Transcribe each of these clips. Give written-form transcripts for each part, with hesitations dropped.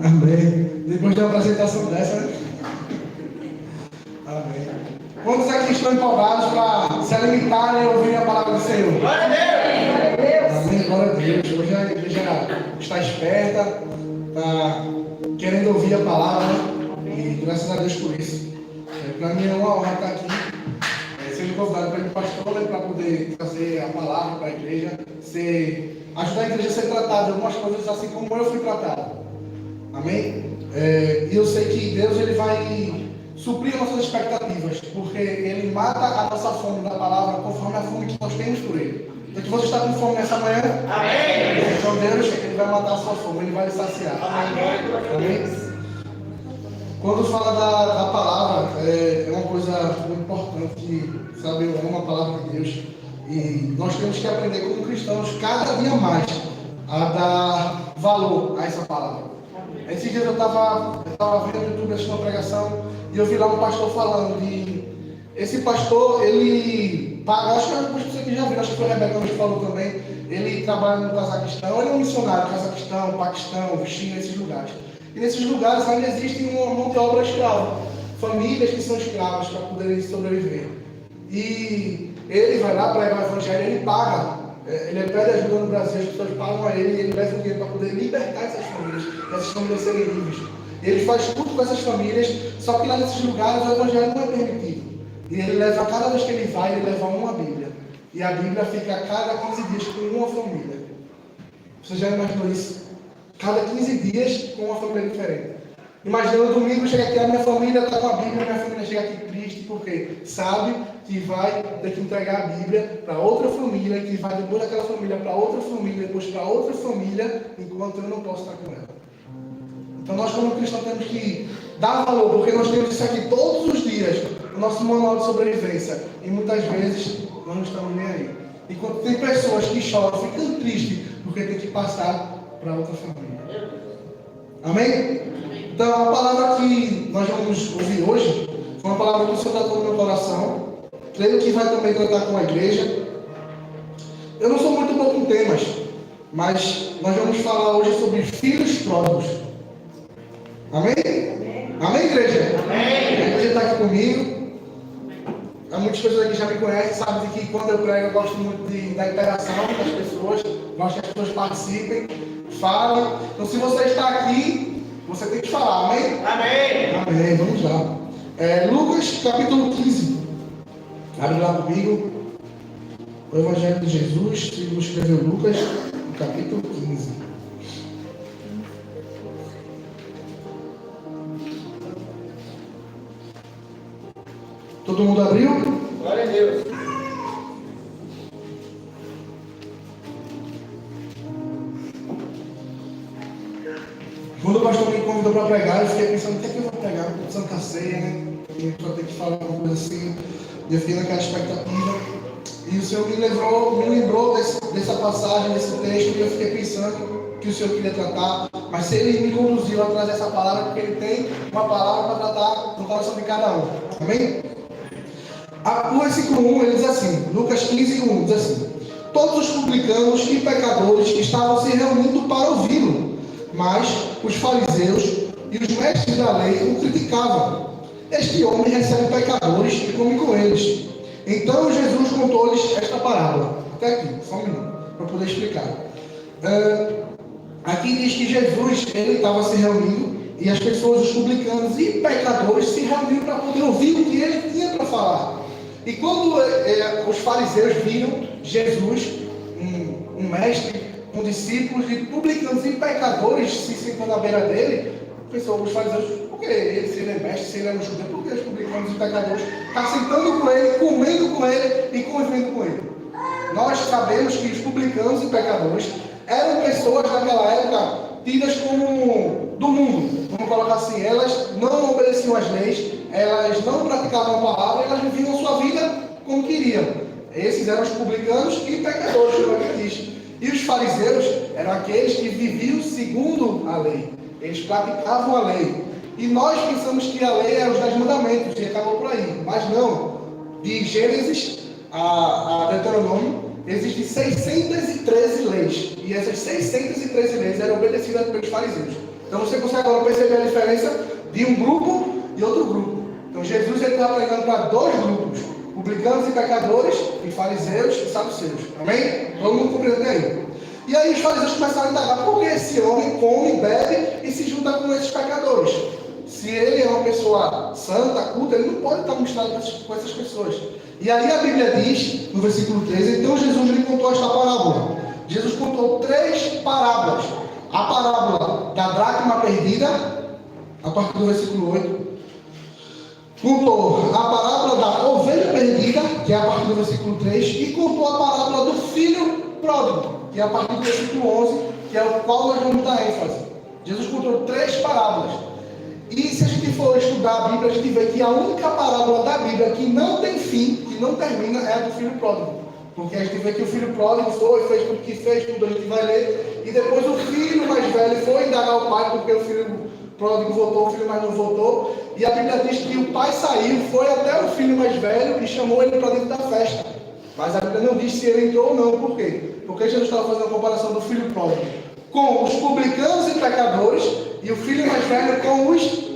Amém. Depois de uma apresentação dessa, né? Amém. Quantos aqui estão empolgados para se alimentarem e ouvir a palavra do Senhor? Glória a Deus! Amém, glória a Deus. Hoje a igreja está esperta, está querendo ouvir a palavra, e graças a Deus por isso. Para mim é uma honra estar aqui, sendo convidado pelo pastor, para poder trazer a palavra para a igreja, ajudar a igreja a ser tratada de algumas coisas assim como eu fui tratado. Amém? E eu sei que Deus ele vai suprir as nossas expectativas, porque Ele mata a nossa fome da palavra conforme a fome que nós temos por Ele. Então, que você está com fome nessa manhã? Amém! Então, Deus ele vai matar a sua fome, Ele vai lhe saciar. Amém! Amém? Quando fala da palavra, é uma coisa muito importante, sabe? Eu amo a palavra de Deus. E nós temos que aprender como cristãos, cada dia mais, a dar valor a essa palavra. Esses dias eu estava vendo no YouTube assistindo uma pregação e eu vi lá um pastor falando de... Esse pastor, ele... Acho que você que já viu, acho que foi a Rebeca que falou também. Ele trabalha no Cazaquistão, ele é um missionário, Cazaquistão, Paquistão, China, esses lugares. E nesses lugares ainda existe uma mão de obra escrava. Famílias que são escravas para poderem sobreviver. E ele vai lá, prega o evangelho, ele paga. Ele pede ajuda no Brasil, as pessoas pagam a ele e ele leva o dinheiro para poder libertar essas famílias serem livres. Ele faz tudo com essas famílias, só que lá nesses lugares o evangelho não é permitido. E ele leva, cada vez que ele vai, ele leva uma Bíblia. E a Bíblia fica a cada 15 dias com uma família. Você já imaginou isso? Cada 15 dias com uma família diferente. Imagina, no domingo chega aqui, a minha família está com a Bíblia, minha família chega aqui triste, porque sabe que vai ter que entregar a Bíblia para outra família, que vai depois daquela família para outra família, depois para outra família, enquanto eu não posso estar com ela. Então nós como cristãos temos que dar valor, porque nós temos isso aqui todos os dias, o nosso manual de sobrevivência, e muitas vezes nós não estamos nem aí. Enquanto tem pessoas que choram, ficam tristes, porque tem que passar para outra família. Amém? Então, a palavra que nós vamos ouvir hoje foi uma palavra que o Senhor tratou no meu coração. Creio que vai também tratar com a igreja. Eu não sou muito bom com temas, mas nós vamos falar hoje sobre filhos pródigos. Amém? Amém, igreja? Amém. A igreja está aqui comigo. Muitas pessoas aqui já me conhecem, sabem que quando eu prego eu gosto muito da interação com as pessoas, gosto que as pessoas participem, falem. Então, se você está aqui, você tem que falar, amém? Amém! Amém, vamos lá. Lucas capítulo 15. Abre lá comigo. O Evangelho de Jesus, que nos escreveu Lucas, no capítulo 15. Todo mundo abriu? Glória a Deus! Quando o pastor me convidou para pregar, eu fiquei pensando, o que é que eu vou pregar? Santa Ceia, né? E só tem que falar uma coisa assim. E eu fiquei naquela expectativa. E o Senhor me lembrou dessa passagem, desse texto, e eu fiquei pensando que o Senhor queria tratar. Mas se Ele me conduziu a trazer essa palavra, porque Ele tem uma palavra para tratar no coração de cada um. Amém? O versículo 1, ele diz assim, Lucas 15, 1, diz assim: todos os publicanos e pecadores estavam se reunindo para ouvi-lo, mas os fariseus e os mestres da lei o criticavam. Este homem recebe pecadores e come com eles. Então Jesus contou-lhes esta parábola. Até aqui, só um minuto, para poder explicar. Aqui diz que Jesus ele estava se reunindo e as pessoas, os publicanos e pecadores, se reuniram para poder ouvir o que ele tinha para falar. E quando os fariseus viram Jesus, um mestre, com discípulos e publicanos e pecadores se sentando à beira dele, pensou, os fariseus, por que ele, se ele é mestre, se ele é um judeu, por que os publicanos e pecadores estão sentando com ele, comendo com ele e convivendo com ele? Nós sabemos que os publicanos e pecadores eram pessoas naquela época tidas como do mundo, vamos colocar assim, elas não obedeciam às leis, elas não praticavam a palavra, elas viviam a sua vida como queriam. Esses eram os publicanos e pecadores, como ele diz. E os fariseus eram aqueles que viviam segundo a lei. Eles praticavam a lei. E nós pensamos que a lei é os 10 mandamentos, e acabou por aí. Mas não. De Gênesis a Deuteronômio, existem 613 leis. E essas 613 leis eram obedecidas pelos fariseus. Então você consegue agora perceber a diferença de um grupo e outro grupo. Então Jesus está pregando para dois grupos: publicanos e pecadores, e fariseus e saduceus. Amém? Todo mundo compreende aí. E aí os fariseus começaram a indagar: por que esse homem come, bebe e se junta com esses pecadores? Se ele é uma pessoa santa, culta, ele não pode estar misturado com essas pessoas. E aí a Bíblia diz, no versículo 13, então Jesus lhe contou esta parábola. Jesus contou 3 parábolas. A parábola da dracma perdida, a partir do versículo 8. Contou a parábola da ovelha perdida, que é a partir do versículo 3. E contou a parábola do filho pródigo, que é a partir do versículo 11, que é o qual nós vamos dar ênfase. Jesus contou 3 parábolas. E se a gente for estudar a Bíblia, a gente vê que a única parábola da Bíblia que não tem fim, que não termina, é a do filho pródigo. Porque a gente vê que o filho pródigo foi, fez tudo que fez, tudo a gente vai ler. E depois o filho mais velho foi indagar o pai, porque o filho pródigo voltou, o filho mais não voltou. E a Bíblia diz que o pai saiu, foi até o filho mais velho e chamou ele para dentro da festa. Mas a Bíblia não diz se ele entrou ou não. Por quê? Porque Jesus estava fazendo a comparação do filho pródigo com os publicanos e pecadores, e o filho mais velho com os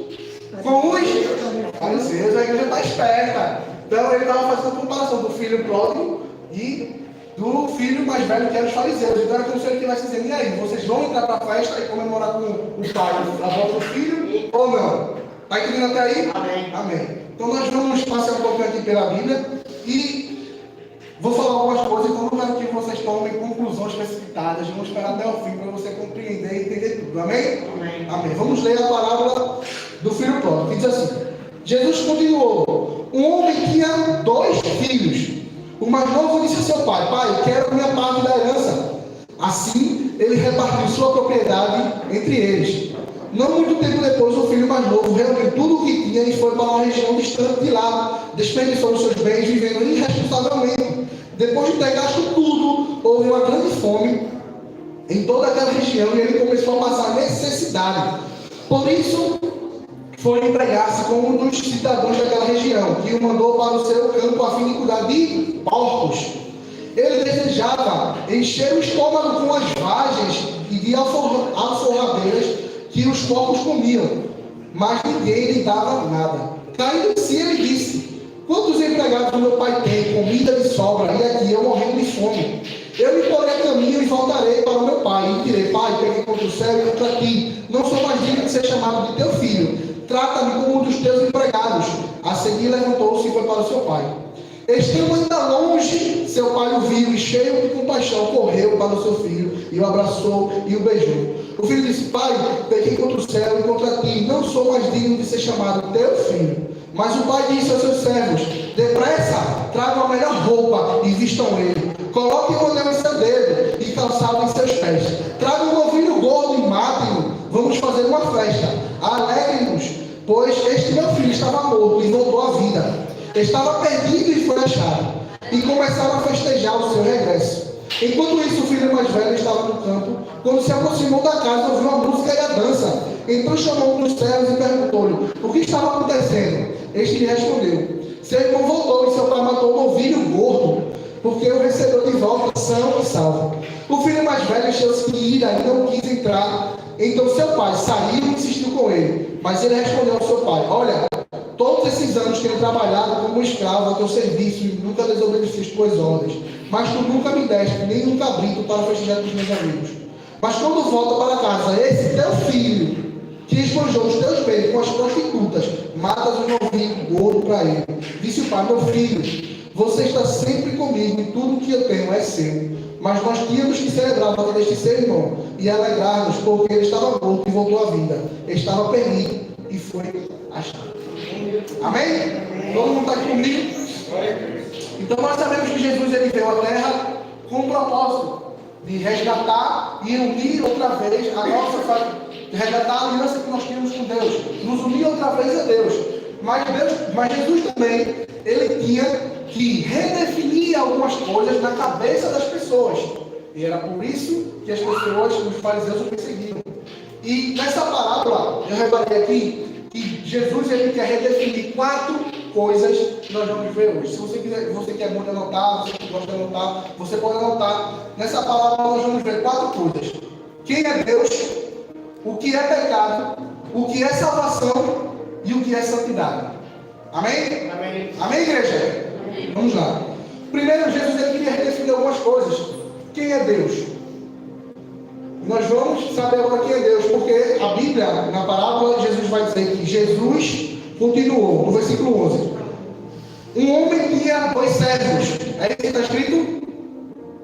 fariseus. A igreja está esperta. Então ele estava fazendo a comparação do filho pródigo e do filho mais velho, que eram os fariseus. Então era como se ele estivesse dizendo: e aí, vocês vão entrar para a festa e comemorar com o pai a volta do filho ou não? Está entendendo até aí? Amém. Amém. Então nós vamos passear um pouquinho aqui pela Bíblia e vou falar algumas coisas, então não quero que vocês tomem conclusões precipitadas. Vamos esperar até o fim para você compreender e entender tudo. Amém? Amém. Amém. Vamos ler a parábola do filho pródigo, que diz assim: Jesus continuou: um homem tinha 2 filhos. O mais novo disse a seu pai: pai, quero minha parte da herança. Assim, ele repartiu sua propriedade entre eles. Não muito tempo depois, o filho mais novo reuniu tudo o que tinha e foi para uma região distante de lá, desperdiçou os seus bens, vivendo irresponsavelmente. Depois de ter gasto tudo, houve uma grande fome em toda aquela região e ele começou a passar necessidade. Por isso, foi empregar-se com um dos cidadãos daquela região, que o mandou para o seu campo a fim de cuidar de porcos. Ele desejava encher o estômago com as vagens e de alforrabeiras que os porcos comiam, mas ninguém lhe dava nada. Caindo em si, ele disse: quantos empregados meu pai tem, comida de sobra, e aqui eu morrendo de fome? Eu me porei a caminho e voltarei para o meu pai, e direi: pai, peguei contra o céu e contra ti, não sou mais digno de ser chamado de teu filho, trata-me como um dos teus empregados. A seguir levantou-se e foi para o seu pai. Estando ainda longe, seu pai o viu e, cheio de compaixão, correu para o seu filho e o abraçou e o beijou. O filho disse: pai, pequei contra o céu e contra ti, não sou mais digno de ser chamado teu filho. Mas o pai disse aos seus servos: depressa, tragam a melhor roupa e vistam ele. Coloquem o anel em seu dedo e calçado em seus pés. Tragam um novilho gordo e matem-no. Vamos fazer uma festa. Alegrem-nos, pois este meu filho estava morto e voltou à vida. Estava perdido e foi achado. E começaram a festejar o seu regresso. Enquanto isso, o filho mais velho estava no campo. Quando se aproximou da casa, ouviu a música e a dança. Então chamou um dos servos e perguntou-lhe o que estava acontecendo. Este lhe respondeu: seu irmão voltou e seu pai matou um novilho gordo, porque o recebeu de volta são e salvo. O filho mais velho encheu-se de ira e não quis entrar. Então seu pai saiu e insistiu com ele. Mas ele respondeu ao seu pai: olha, todos esses anos tenho trabalhado como escravo ao teu serviço e nunca desobedeci as tuas ordens. Mas tu nunca me deste nem um cabrito para festejar com os meus amigos. Mas quando volta para casa, esse teu filho, que esbanjou os teus bens com as prostitutas, matas um novilho gordo para ele. Disse o pai: meu filho, você está sempre comigo e tudo o que eu tenho é seu. Mas nós tínhamos que celebrar a volta deste seu irmão e alegrar-nos, porque ele estava morto e voltou à vida. Estava perdido e foi achado. Amém? Todo mundo está aqui comigo? Então nós sabemos que Jesus ele veio à terra com um propósito de resgatar e unir outra vez a nossa, resgatar a aliança que nós tínhamos com Deus, nos unir outra vez a Deus. Mas Jesus também, ele tinha que redefinir algumas coisas na cabeça das pessoas. E era por isso que as pessoas, os fariseus, o perseguiam. E nessa parábola, eu reparei aqui que Jesus ele quer redefinir 4 coisas que nós vamos ver hoje. Se você quiser, você quer muito anotar, você gosta de anotar, você pode anotar. Nessa palavra nós vamos ver 4 coisas: quem é Deus, o que é pecado, o que é salvação e o que é santidade. Amém? Amém. Amém, igreja? Amém. Vamos lá. Primeiro, Jesus ele queria definir algumas coisas. Quem é Deus? Nós vamos saber agora quem é Deus, porque a Bíblia, na parábola, Jesus vai dizer que Jesus continuou, no versículo 11. Um homem tinha 2 servos. É isso que está escrito?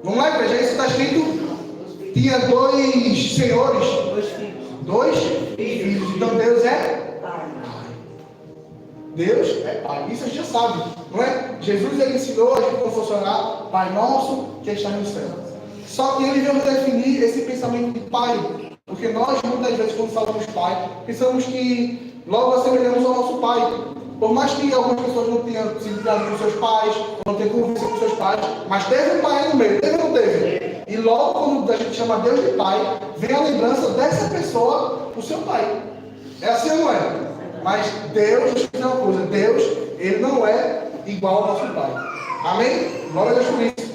Vamos lá, igreja, é isso que está escrito? Tinha 2 senhores. 2 filhos. Então Deus é Pai. Deus é Pai. Isso a gente já sabe, não é? Jesus ele ensinou a gente como funcionar Pai Nosso que está no céu. Só que ele veio definir esse pensamento de Pai. Porque nós, muitas vezes, quando falamos Pai, pensamos que logo assemelhamos ao nosso Pai. Por mais que algumas pessoas não tenham sido criadas com seus pais, não tenham convivência com seus pais, mas teve um pai aí no meio, teve ou não teve? E logo quando a gente chama Deus de Pai, vem a lembrança dessa pessoa, o seu pai. É assim ou não é? Mas Deus, deixa eu dizer uma coisa, Deus, ele não é igual ao nosso Pai. Amém? Glória a Deus por isso.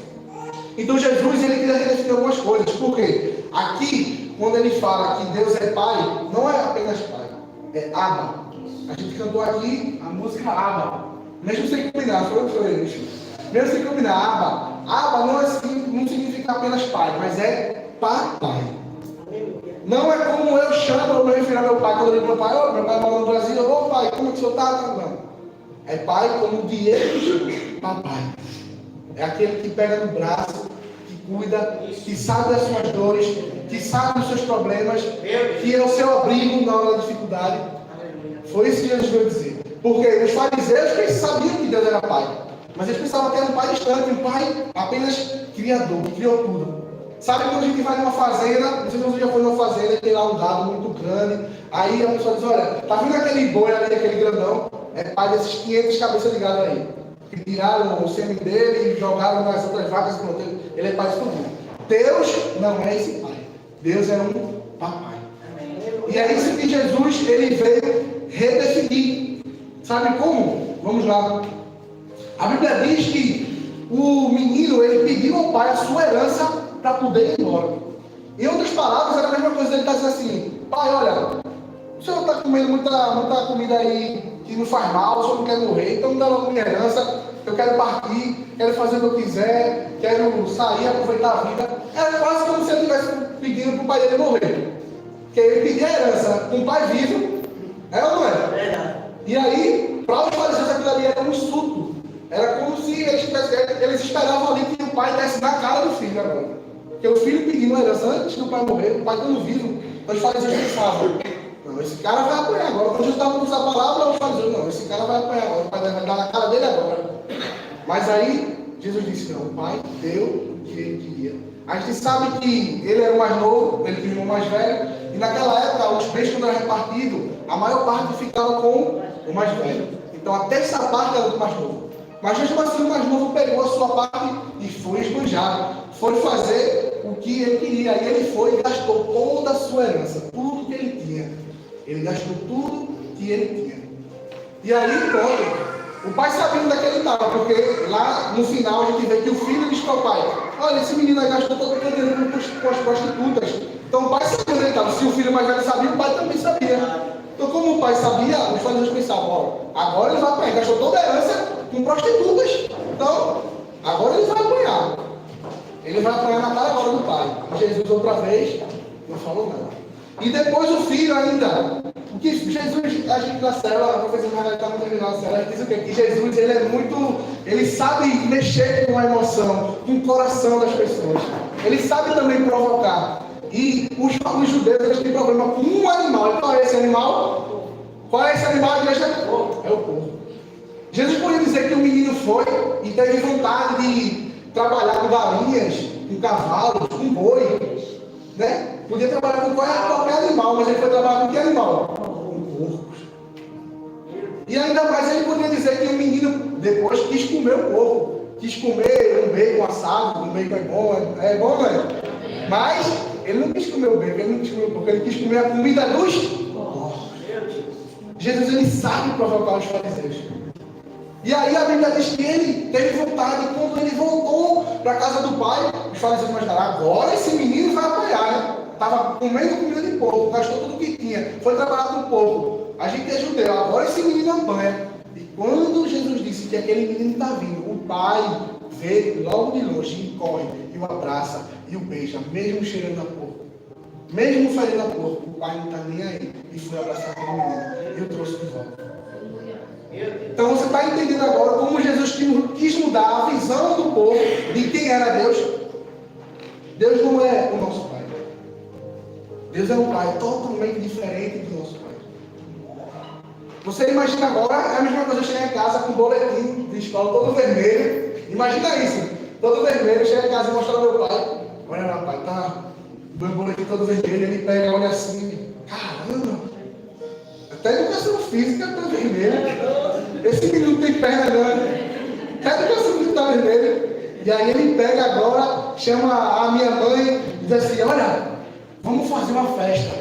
Então Jesus, ele queria definir algumas coisas. Por quê? Aqui, quando ele fala que Deus é Pai, não é apenas Pai, é Abba. A gente cantou aqui a música Abba. Mesmo sem combinar, foi isso. Mesmo sem combinar, Abba. Abba não significa apenas pai, mas é papai. Não é como eu chamo, eu me refiro ao meu pai, quando eu digo meu pai, oh, meu pai mora no Brasil, ô pai, como é que o senhor está? Não. É pai como Diego, papai. É aquele que pega no braço, que cuida, que sabe das suas dores, que sabe dos seus problemas, que é o seu abrigo na hora da dificuldade. Foi isso que Jesus veio dizer. Porque os fariseus, eles sabiam que Deus era Pai. Mas eles pensavam que era um Pai distante, um Pai apenas criador, que criou tudo. Sabe quando a gente vai numa fazenda, não sei se você já foi numa fazenda, tem lá um gado muito grande, aí a pessoa diz, olha, tá vendo aquele boi ali, aquele grandão? É pai desses 500 cabeças de gado aí. Que tiraram o sêmen dele e jogaram nas outras vacas, pronto, ele é pai de tudo. Deus não é esse Pai. Deus é um papai. E é isso que Jesus, ele veio redefinir. Sabe como? Vamos lá. A Bíblia diz que o menino, ele pediu ao pai a sua herança para poder ir embora. Em outras palavras, era a mesma coisa. Ele está dizendo assim, pai, olha, o senhor está comendo muita comida aí que não faz mal, o senhor não quer morrer, então me dá logo minha herança, eu quero partir, quero fazer o que eu quiser, quero sair, aproveitar a vida. Era quase como se ele estivesse pedindo para o pai dele morrer. Porque ele pedia a herança com o pai vivo, é ou não é? E aí, para os fariseus aquilo ali era um insulto. Era como se eles esperavam ali que o pai desse na cara do filho agora. Porque o filho pedindo a herança antes do pai morrer, o pai estando vivo, os fariseus pensavam, não, esse cara vai apanhar agora. Quando Jesus estava com essa palavra, os fariseus, não, esse cara vai apanhar agora, o pai vai dar na cara dele agora. Mas aí, Jesus disse, não, o pai deu o que ele queria. A gente sabe que ele era o mais novo, ele tinha o irmão mais velho, e naquela época, os bens quando era repartido, a maior parte ficava com o mais velho. Então a terça parte era do mais novo. Mas mesmo assim o mais novo pegou a sua parte e foi esbanjado. Foi fazer o que ele queria. E ele foi e gastou toda a sua herança, tudo que ele tinha. Ele gastou tudo que ele tinha. E aí, pronto. O pai sabia onde é que ele estava, porque lá no final a gente vê que o filho disse para o pai, olha, esse menino aí gastou todo o dinheiro com as prostitutas. Então o pai sabia onde ele estava. Se o filho mais velho sabia, o pai também sabia. Então como o pai sabia, os fariseus pensavam, ó, agora ele vai apanhar, gastou toda a herança com prostitutas. Então, agora ele vai apanhar. Ele vai apanhar na cara agora do pai. E Jesus outra vez não falou nada. E depois o filho ainda, o que Jesus, a gente na célula, a professora Margarida está muito terminando a célula, diz o quê? Que Jesus, ele é muito, ele sabe mexer com a emoção, com o coração das pessoas. Ele sabe também provocar. E os judeus, eles têm problema com um animal. E qual é esse animal? Qual é esse animal? É o porco. Jesus podia dizer que o menino foi e teve vontade de trabalhar com galinhas, com cavalos, com boi, né? Podia trabalhar com qualquer animal, mas ele foi trabalhar com que animal? Com porcos. E ainda mais ele podia dizer que o menino depois quis comer o porco, quis comer um bacon assado, um bacon é bom, não é? Mas ele não quis comer o bacon, ele não quis comer o porco, ele quis comer a comida dos porcos. Jesus, ele sabe provocar os fariseus. E aí a Bíblia diz que ele teve vontade, quando ele voltou para a casa do pai, os fariseus imaginaram, agora esse menino vai apanhar, né? Estava comendo comida de porco, gastou tudo que tinha, foi trabalhar com porco. A gente é judeu, agora esse menino apanha. E quando Jesus disse que aquele menino está vindo, o pai vê logo de longe e corre, e o abraça, e o beija, mesmo cheirando a porco. Mesmo fazendo a porco, o pai não está nem aí. E foi abraçar aquele menino. E eu trouxe de volta. Então você está entendendo agora como Jesus quis mudar a visão do povo de quem era Deus. Deus não é o nosso pai. Deus é um pai totalmente diferente do nosso pai. Você imagina agora, é a mesma coisa chegar em casa com um boletim de escola todo vermelho. Imagina isso, todo vermelho, chega em casa e mostrar ao meu pai. Olha lá, pai, tá o meu boletim todo vermelho, ele pega, olha assim, caramba, até educação física tá vermelha. Esse menino não tem perna não. Até educação física tá vermelha. E aí ele pega agora, chama a minha mãe e diz assim, olha, vamos fazer uma festa.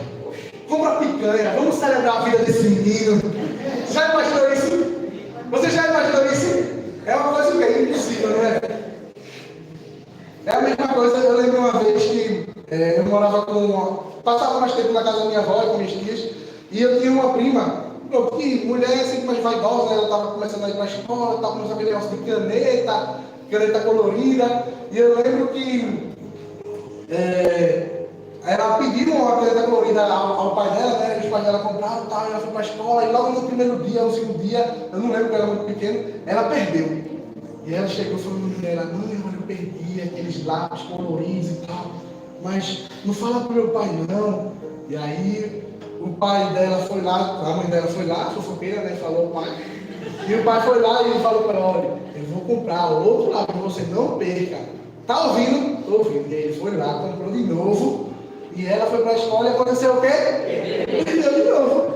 Compra picanha, vamos celebrar a vida desse menino. Você já imaginou isso? Você já imaginou isso? É uma coisa que é impossível, não é? É a mesma coisa, eu lembro uma vez que eu morava passava mais tempo na casa da minha avó, com minhas tias, e eu tinha uma prima, que mulher sempre mais vaidosa, né? Ela estava começando a ir para a escola, estava começando a ver negócio de caneta colorida, e eu lembro que ela pediu uma caneta colorida ao pai dela, né? Os pais dela compraram, tal, e ela foi para a escola, e logo no primeiro dia, no segundo dia, eu não lembro, porque ela era muito pequena, ela perdeu. E ela chegou e falou para ela, não, eu perdi aqueles lápis coloridos e tal, mas não fala para o meu pai não. E aí o pai dela foi lá, a mãe dela foi lá, fofoqueira, né? Falou o pai. E o pai foi lá e ele falou para ela, olha, eu vou comprar outro lápis, você não perca. Tá ouvindo? Tô ouvindo. E aí ele foi lá, comprou de novo. E ela foi para a escola e aconteceu o quê? Perdeu de novo.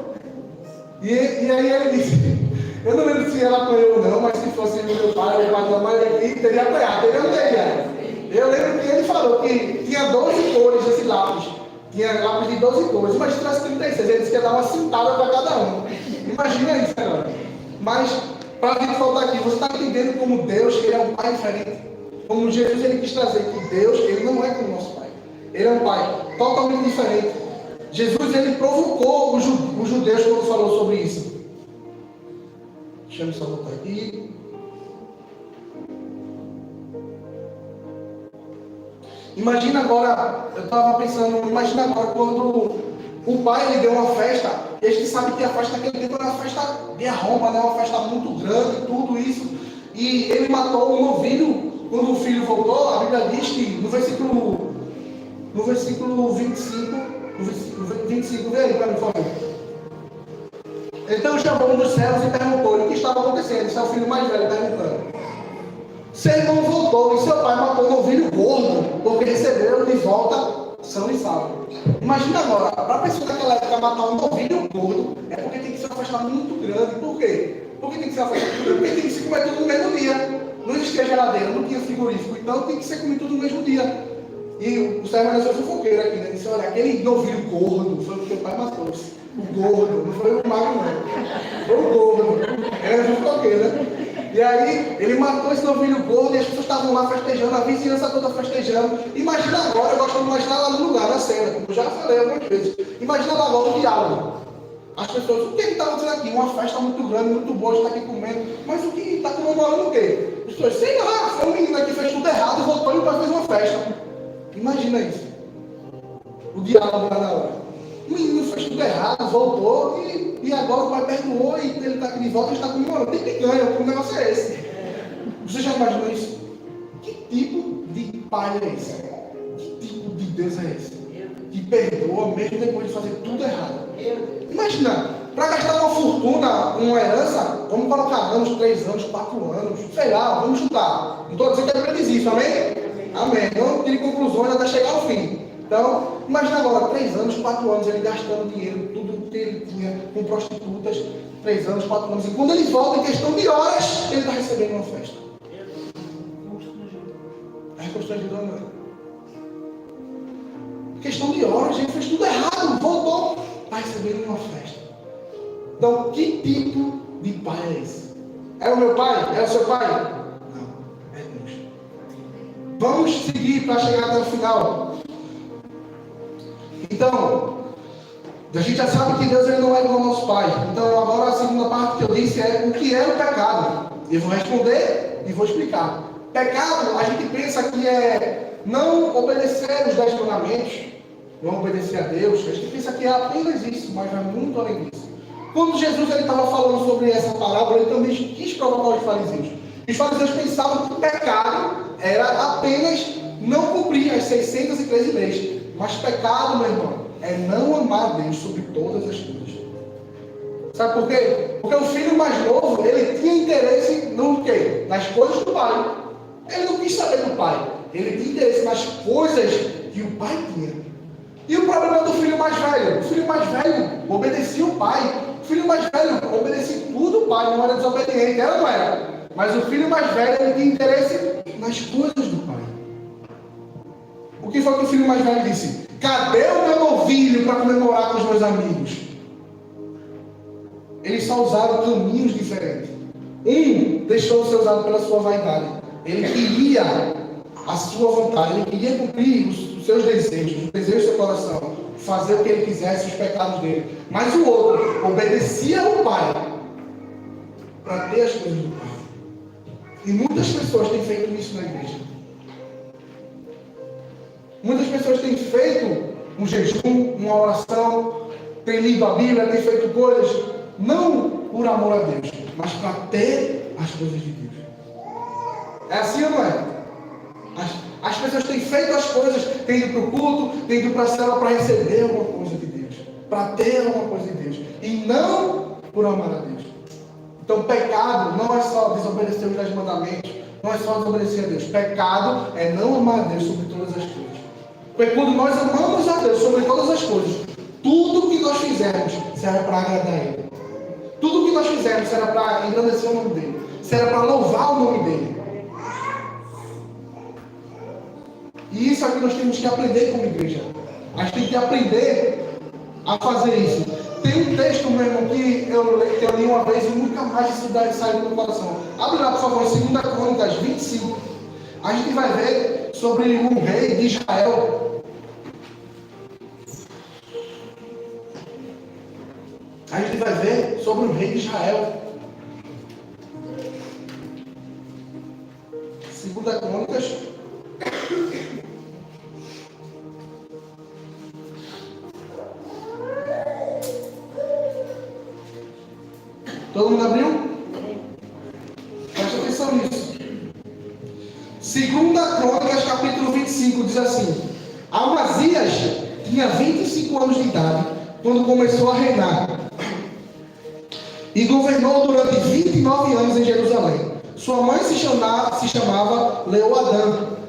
E aí ele disse, eu não lembro se ela apanhou ou não, mas se fosse o meu pai ou o pai da mãe aqui, teria apanhado, ele não teria. Eu lembro que ele falou que tinha 12 cores esse lápis. Tinha lápis de 12 cores, mas se tivesse 36, ele disse que ia dar uma cintada para cada um. Imagina isso agora. Mas, para a gente voltar aqui, você está entendendo como Deus, ele é um pai diferente? Como Jesus, ele quis trazer que Deus, ele não é como o nosso pai. Ele é um pai totalmente diferente. Jesus, ele provocou os judeus quando falou sobre isso. Deixa eu só voltar aqui. Imagina agora, eu estava pensando, imagina agora quando o pai ele deu uma festa, e a gente sabe que a festa naquele tempo era uma festa de arromba, né? Uma festa muito grande, tudo isso. E ele matou um novilho, quando o filho voltou, a Bíblia diz que no versículo 25, vê aí para mim, por favor. Então chamou um dos servos e perguntou o que estava acontecendo. Esse é o filho mais velho perguntando. Seu irmão voltou e seu pai matou um novilho gordo, porque recebeu de volta são e salvo. Imagina agora, para a pessoa naquela época matar um novilho gordo, é porque tem que ser uma festa muito grande. Por quê? Porque tem que ser uma festa muito grande, porque tem que se comer tudo no mesmo dia. Não existia geladeira, não tinha frigorífico, então tem que ser comido tudo no mesmo dia. E o servo foi fofoqueiro aqui, né? Disse, olha, aquele novilho gordo foi o que o pai matou. O gordo, não foi o magro não. Foi o gordo. Era fofoqueiro, né? E aí, ele matou esse novilho gordo e as pessoas estavam lá festejando, a vizinhança toda festejando. Imagina agora, eu gosto de imaginar lá no lugar, na cena, como eu já falei algumas vezes. Imagina lá agora o diálogo. As pessoas, o que está acontecendo aqui? Uma festa muito grande, muito boa, a gente está aqui comendo. Mas o que está comemorando o quê? As pessoas, sei lá, foi um menino aqui que fez tudo errado e voltou e o pai fez uma festa. Imagina isso. O diálogo lá na hora. O menino fez tudo errado, voltou e agora o pai perdoou e ele está aqui de volta e está comemorando. Tem picanha, o negócio é esse. Você já imaginou isso? Que tipo de pai é esse? Que tipo de Deus é esse? Que perdoa mesmo depois de fazer tudo errado. Imagina, para gastar uma fortuna, uma herança, vamos colocar anos, 3 anos, 4 anos, sei lá, vamos chutar. Não estou dizendo que é para eles isso, amém? Amém. Não tire conclusões até chegar ao fim. Então, imagina agora, 3 anos, 4 anos, ele gastando dinheiro, tudo que ele tinha com prostitutas, 3 anos, 4 anos. E quando ele volta, em questão de horas, ele está recebendo uma festa. É constrangedor, não é? Em questão de horas, ele fez tudo errado, voltou, está recebendo uma festa. Então, que tipo de pai é esse? É o meu pai? É o seu pai? Não, é Deus. Vamos seguir para chegar até o final. Então, a gente já sabe que Deus ele não é igual ao nosso Pai. Então, agora a segunda parte que eu disse é o que é o pecado. Eu vou responder e vou explicar. Pecado, a gente pensa que é não obedecer os 10 mandamentos, não obedecer a Deus. A gente pensa que é apenas isso, mas vai muito além disso. Quando Jesus estava falando sobre essa parábola, ele também quis provocar os fariseus. Os fariseus pensavam que o pecado era apenas não cumprir as 613 leis. Mas pecado, meu irmão, é não amar a Deus sobre todas as coisas. Sabe por quê? Porque o filho mais novo, ele tinha interesse no quê? Nas coisas do pai. Ele não quis saber do pai. Ele tinha interesse nas coisas que o pai tinha. E o problema do filho mais velho? O filho mais velho obedecia o pai. O filho mais velho obedecia tudo o pai, não era desobediente. Ela não era. Mas o filho mais velho, ele tinha interesse nas coisas do pai. O que foi que o filho mais velho disse? Cadê o meu novilho para comemorar com os meus amigos? Eles só usaram caminhos diferentes. Um deixou de ser usado pela sua vaidade. Ele queria a sua vontade, ele queria cumprir os seus desejos, os desejos do seu coração, fazer o que ele quisesse, os pecados dele. Mas o outro obedecia ao pai para ter as coisas do pai. E muitas pessoas têm feito isso na igreja. Muitas pessoas têm feito um jejum, uma oração, têm lido a Bíblia, têm feito coisas, não por amor a Deus, mas para ter as coisas de Deus. É assim ou não é? As pessoas têm feito as coisas, têm ido para o culto, têm ido para a célula para receber alguma coisa de Deus, para ter alguma coisa de Deus, e não por amar a Deus. Então, pecado não é só desobedecer os 10 mandamentos, não é só desobedecer a Deus. Pecado é não amar a Deus sobre todas as coisas. Porque quando nós amamos a Deus sobre todas as coisas, tudo que nós fizermos será para agradar a Ele. Tudo que nós fizermos será para engrandecer o nome dEle, será para louvar o nome dEle. E isso é o que nós temos que aprender como igreja. A gente tem que aprender a fazer isso. Tem um texto mesmo que eu li uma vez e nunca mais isso saiu do meu coração. Abre lá, por favor, em 2 Crônicas 25. A gente vai ver sobre um rei de Israel. A gente vai ver sobre o rei de Israel. 2 Crônicas. Todo mundo abriu? Presta atenção nisso. 2 Crônicas, capítulo 25, diz assim: Amazias tinha 25 anos de idade quando começou a reinar. E governou durante 29 anos em Jerusalém. Sua mãe se chamava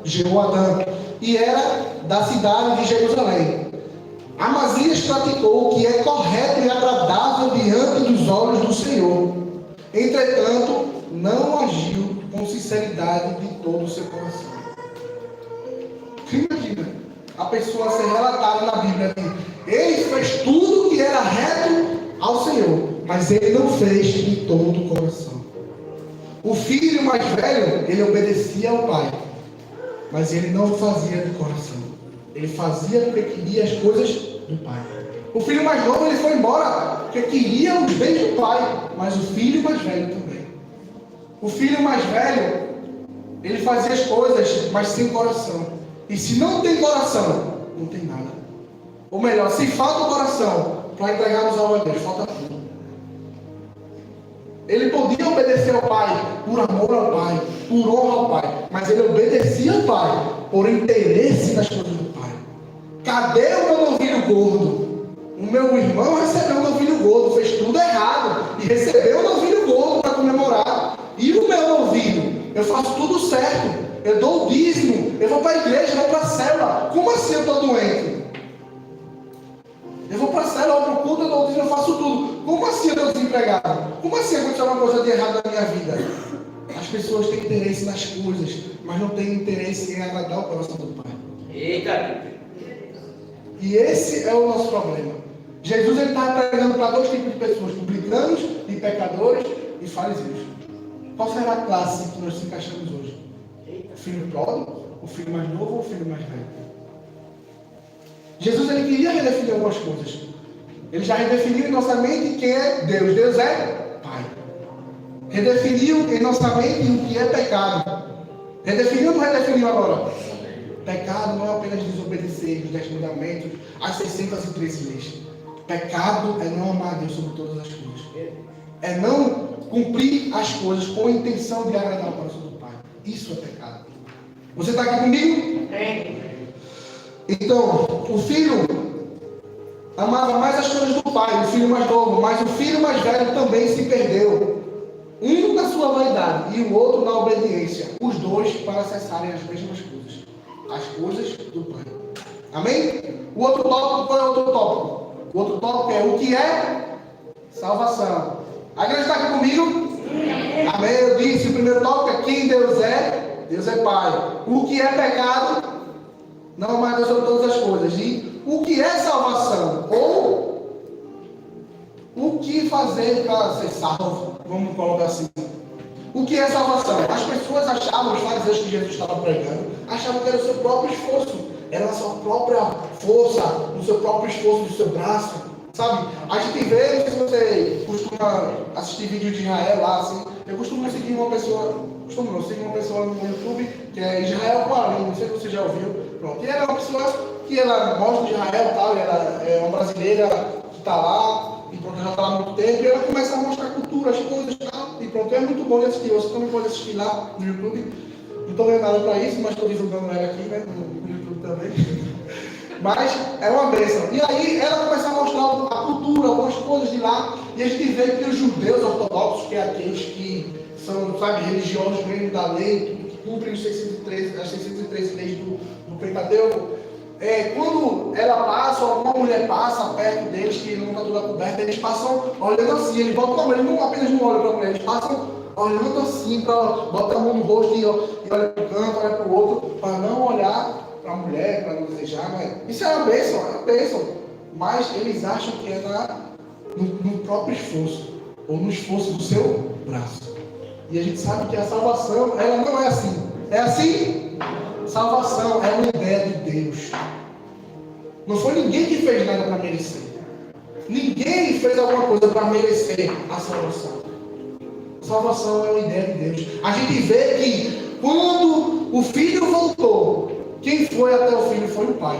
Jeoadã, e era da cidade de Jerusalém. Amazias praticou o que é correto e agradável diante dos olhos do Senhor. Entretanto, não agiu com sinceridade de todo o seu coração. Imagina a pessoa ser relatada na Bíblia que ele fez tudo o que era reto ao Senhor, mas ele não fez de todo o coração. O filho mais velho, ele obedecia ao pai, mas ele não fazia de coração. Ele fazia porque queria as coisas do pai. O filho mais novo, ele foi embora porque queria os bens do pai, mas o filho mais velho também. O filho mais velho, ele fazia as coisas, mas sem coração. E se não tem coração, não tem nada. Ou melhor, se falta o coração para entregarmos ao Deus, falta tudo. Ele podia obedecer ao pai por amor ao pai, por honra ao pai, mas ele obedecia ao pai por interesse nas coisas do pai. Cadê o meu novilho gordo? O meu irmão recebeu um novilho gordo, fez tudo errado e recebeu um novilho gordo para comemorar. E o meu novilho? Eu faço tudo certo, eu dou o dízimo, eu vou para a igreja, eu vou para a célula. Como assim eu estou doente? Eu vou para a célula, eu vou para o culto, eu dou o dízimo, eu faço tudo. Como assim eu estou desempregado? Como assim aconteceu uma coisa de errado na minha vida? As pessoas têm interesse nas coisas, mas não têm interesse em agradar o coração do Pai. Eita! E esse é o nosso problema. Jesus está pregando para dois tipos de pessoas: publicanos e pecadores e fariseus. Qual será a classe que nós nos encaixamos hoje? O filho pródigo, o filho mais novo ou o filho mais velho? Jesus ele queria redefinir algumas coisas. Ele já redefiniu em nossa mente quem é Deus. Deus é Pai. Redefiniu em nossa mente o que é pecado. Redefiniu ou não redefiniu agora? Pecado não é apenas desobedecer os 10 mandamentos, as 613 leis. Pecado é não amar a Deus sobre todas as coisas. É não cumprir as coisas com a intenção de agradar o coração do Pai. Isso é pecado. Você está aqui comigo? Então, o filho amava mais as coisas do pai, o filho mais novo, mas o filho mais velho também se perdeu. Um na sua vaidade e o outro na obediência. Os dois para acessarem as mesmas coisas. As coisas do pai. Amém? O outro tópico, qual é o outro tópico? O outro tópico é o que é salvação. A igreja está aqui comigo? Sim. Amém? Eu disse, o primeiro tópico é quem Deus é Pai. O que é pecado? Não mais Deus sobre todas as coisas. E o que é salvação? Ou o que fazer para ser salvo? Vamos colocar assim. O que é salvação? As pessoas achavam, os fariseus que Jesus estava pregando, achavam que era o seu próprio esforço. Era a sua própria força, o seu próprio esforço do seu braço. Sabe? A gente vê, não sei se você costuma assistir vídeo de Israel lá, assim. Eu costumo seguir uma pessoa, no YouTube, que é Israel Coalim, não sei se você já ouviu. Pronto. E ela é uma pessoa que ela mostra de Israel, tal, ela é uma brasileira que está lá, e pronto, já está lá há muito tempo, e ela começa a mostrar cultura, as coisas, tal, e pronto, é muito bom de assistir. Você também pode assistir lá no YouTube. Não estou ganhando nada para isso, mas estou divulgando ela aqui, né, no YouTube também. Mas é uma bênção. E aí ela começa a mostrar a cultura, algumas coisas de lá, e a gente vê que os judeus ortodoxos, que é aqueles que são, sabe, religiosos mesmo da lei, que cumprem as 613 leis do Pentateuco, quando ela passa, ou alguma mulher passa perto deles, que não está toda coberta, eles passam olhando assim, eles botam a mão, eles não apenas não olham para a mulher, eles passam olhando assim, botam a mão no rosto e olha para o canto, olha para o outro, para não olhar para a mulher, para não desejar, mas isso é uma bênção, mas eles acham que é no próprio esforço, ou no esforço do seu braço. E a gente sabe que a salvação, ela não é assim. É assim? Salvação é uma ideia de Deus. Não foi ninguém que fez nada para merecer. Ninguém fez alguma coisa para merecer a salvação. Salvação é uma ideia de Deus. A gente vê que quando o filho voltou, quem foi até o filho foi o pai.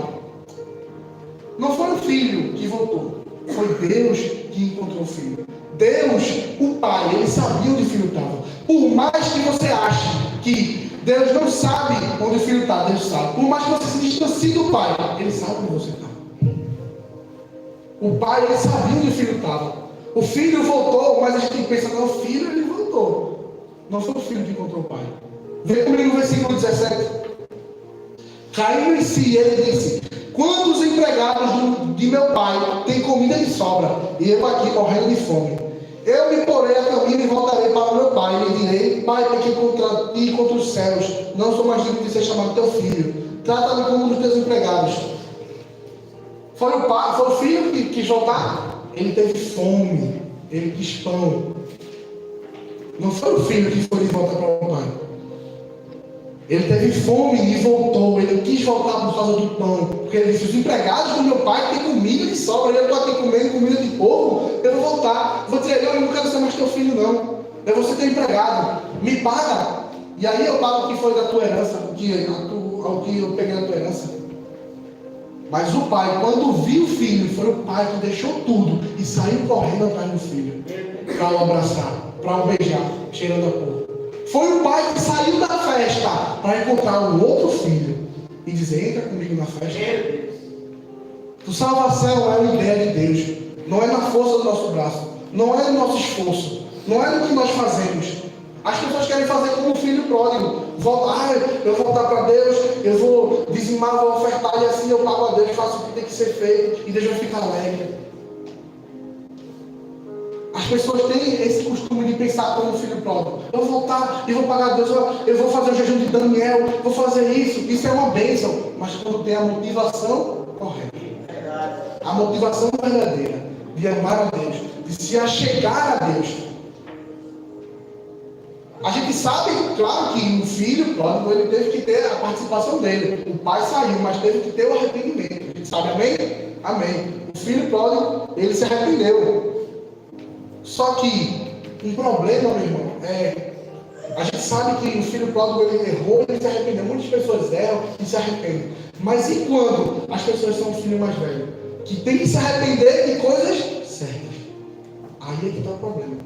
Não foi o filho que voltou, foi Deus que encontrou o filho. Deus, o pai, ele sabia onde o filho estava. Por mais que você ache que Deus não sabe onde o filho está, Deus sabe. Por mais que você se distancie do pai, ele sabe onde você está. O pai, ele sabia onde o filho estava. O filho voltou, mas a gente tem que pensar, não, o filho, ele voltou. Não foi o filho que encontrou o pai. Vem comigo no versículo 17. Caiu em si, ele disse: quantos empregados de meu pai têm comida de sobra, e eu aqui morrendo de fome? Eu me porei a caminho e voltarei para o meu pai, e lhe direi: pai, pequei contra ti e contra os céus, não sou mais digno de ser chamado teu filho, trata-me como um dos teus empregados. Foi o filho que quis voltar? Ele teve fome, ele quis pão. Não foi o filho que foi de volta para o pai. Ele teve fome e voltou. Ele quis voltar por causa do pão. Porque ele disse: os empregados do meu pai têm comida de sobra. Eu estou aqui comendo comida de povo. Eu vou voltar. Vou dizer: eu não quero ser mais teu filho, não. Eu vou ser teu empregado. Me paga. E aí eu pago o que foi da tua herança. O que eu peguei da tua herança. Mas o pai, quando viu o filho, foi o pai que deixou tudo e saiu correndo atrás do filho. Para o abraçar, para o beijar, cheirando a porra. Foi o pai que saiu da festa para encontrar um outro filho e dizer: entra comigo na festa. A salvação é uma ideia de Deus. Não é na força do nosso braço, não é no nosso esforço, não é no que nós fazemos. As pessoas querem fazer como um filho pródigo. Eu vou voltar para Deus, eu vou dizimar, vou ofertar, e assim eu pago a Deus, faço o que tem que ser feito e Deus vai ficar alegre. As pessoas têm esse costume de pensar como um filho pródigo. Eu vou voltar e vou pagar a Deus, eu vou fazer o jejum de Daniel, vou fazer isso é uma bênção. Mas quando tem a motivação correta, a motivação verdadeira de amar a Deus, de se achegar a Deus. A gente sabe, claro, que o filho pródigo, ele teve que ter a participação dele. O pai saiu, mas teve que ter o arrependimento. A gente sabe, amém? Amém. O filho pródigo, ele se arrependeu. Só que um problema, meu irmão, a gente sabe que o filho pródigo ele errou e ele se arrependeu. Muitas pessoas erram e se arrependem. Mas e quando as pessoas são um filho mais velho? Que tem que se arrepender de coisas certas. Aí é que está o problema.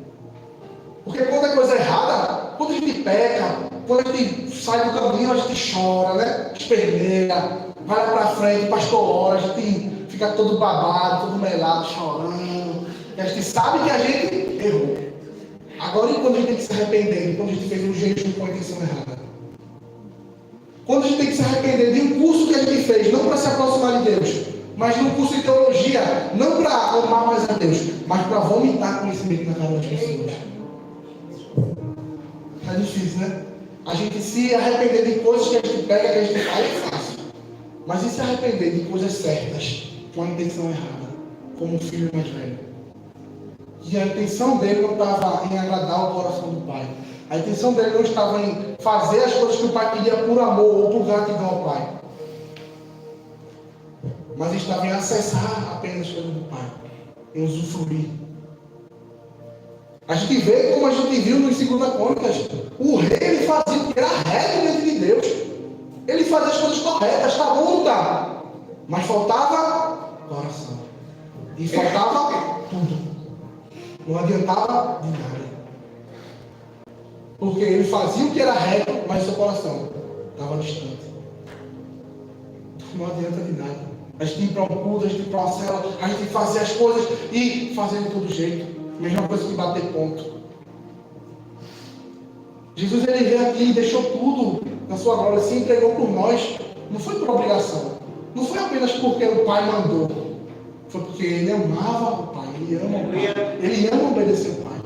Porque quando é coisa errada, quando a gente peca, quando a gente sai do caminho, a gente chora, né? Esperneia, vai lá para frente, pastor ora, a gente fica todo babado, todo melado, chorando. E a gente sabe que a gente errou. Agora, e quando a gente tem que se arrepender? Quando a gente fez um jejum com a intenção errada? Quando a gente tem que se arrepender de um curso que a gente fez, não para se aproximar de Deus, mas num curso de teologia, não para amar mais a Deus, mas para vomitar conhecimento na cara das pessoas. É difícil, né? A gente se arrepender de coisas que a gente pega, que a gente faz, é fácil. Mas e se arrepender de coisas certas, com a intenção errada, como um filho mais velho? E a intenção dele não estava em agradar o coração do pai. A intenção dele não estava em fazer as coisas que o pai queria por amor ou por gratidão ao pai. Mas estava em acessar apenas as coisas do pai, em usufruir. A gente vê como a gente viu nos 2 Crônicas, o rei ele fazia o que era reto diante de Deus. Ele fazia as coisas corretas, tá bom, não tá? Mas faltava coração. E faltava tudo. Não adiantava de nada. Porque ele fazia o que era reto, mas seu coração estava distante. Não adianta de nada. A gente tem para um culto, a gente tem para uma cela, a gente tem que fazer as coisas e fazer de todo jeito. Mesma coisa que bater ponto. Jesus ele veio aqui e deixou tudo na sua glória, se entregou por nós. Não foi por obrigação. Não foi apenas porque o Pai mandou. Foi porque ele amava o Pai. Ele ama o Pai. Ele ama obedecer o Pai.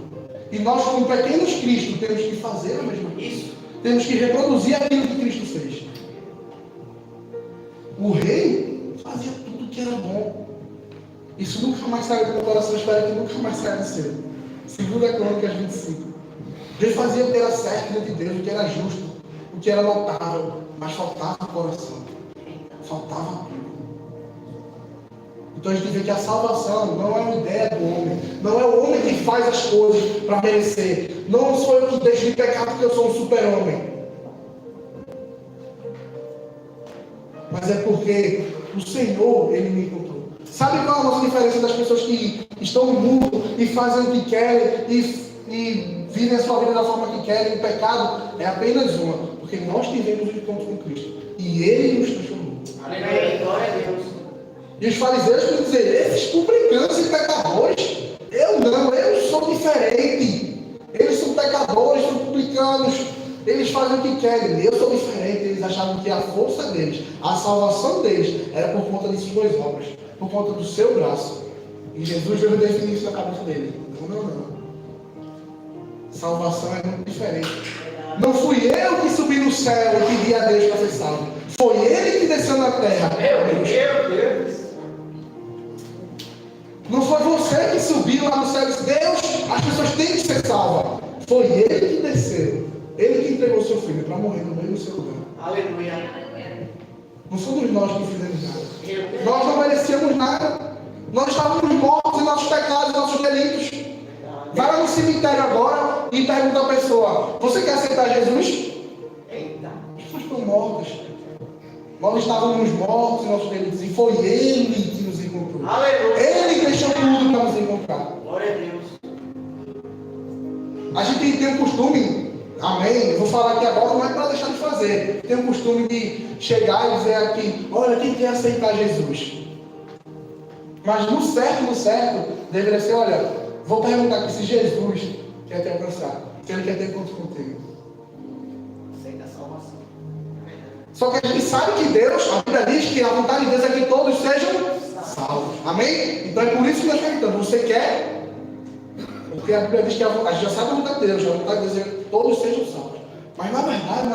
E nós, como pequenos Cristo, temos que fazer a mesma coisa. Temos que reproduzir aquilo que Cristo fez. O rei fazia tudo que era bom. Isso nunca mais saiu do meu coração, espero que nunca mais saia do seu. 2 Crônicas 25. Ele fazia o que era certo diante de Deus, o que era justo, o que era notável, mas faltava o coração. Faltava tudo. Então a gente vê que a salvação não é uma ideia do homem. Não é o homem que faz as coisas para merecer. Não sou eu que deixo de pecar porque eu sou um super-homem. Mas é porque o Senhor, Ele me encontrou. Sabe qual é a nossa diferença das pessoas que estão no mundo e fazem o que querem e vivem a sua vida da forma que querem, o pecado? É apenas uma, porque nós tivemos um encontro com Cristo e Ele nos transformou. Aleluia, glória a Deus. E os fariseus vão dizer, esses publicanos e pecadores, eu sou diferente. Eles são pecadores, são publicanos, eles fazem o que querem, eu sou diferente. Eles achavam que a força deles, a salvação deles, era por conta de suas obras, por conta do seu braço. E Jesus veio definir isso na cabeça dele. Não. Salvação é muito diferente. Não fui eu que subi no céu e pedi a Deus para ser salvo. Foi Ele que desceu na terra. Meu Deus. Não foi você que subiu lá no céu e disse, Deus, as pessoas têm que ser salvas. Foi Ele que desceu. Ele que entregou seu filho para morrer no meio do seu lugar. Aleluia. Não fomos nós que fizemos nada. Nós não merecíamos nada. Nós estávamos mortos em nossos pecados, em nossos delitos. Vai lá no cemitério agora e pergunta à pessoa, você quer aceitar Jesus? Eita. As pessoas estão mortas. Nós estávamos mortos em nossos delitos e foi Ele que nos encontrou. Aleluia. Ele que deixou tudo para nos encontrar. Glória a Deus. A gente tem um costume, amém, eu vou falar aqui agora, não é para deixar de fazer. Tem um costume de chegar e dizer aqui, olha, quem quer aceitar Jesus? Mas no certo, deveria ser, olha, vou perguntar aqui se Jesus quer te alcançar, se Ele quer ter encontro contigo. Aceita a salvação. Só que a gente sabe que Deus, a Bíblia diz que a vontade de Deus é que todos sejam salvos. Amém? Então é por isso que nós perguntamos, você quer? Porque a Bíblia diz que a gente já sabe a vontade de Deus, a vontade de Deus é que todos sejam salvos. Mas na verdade,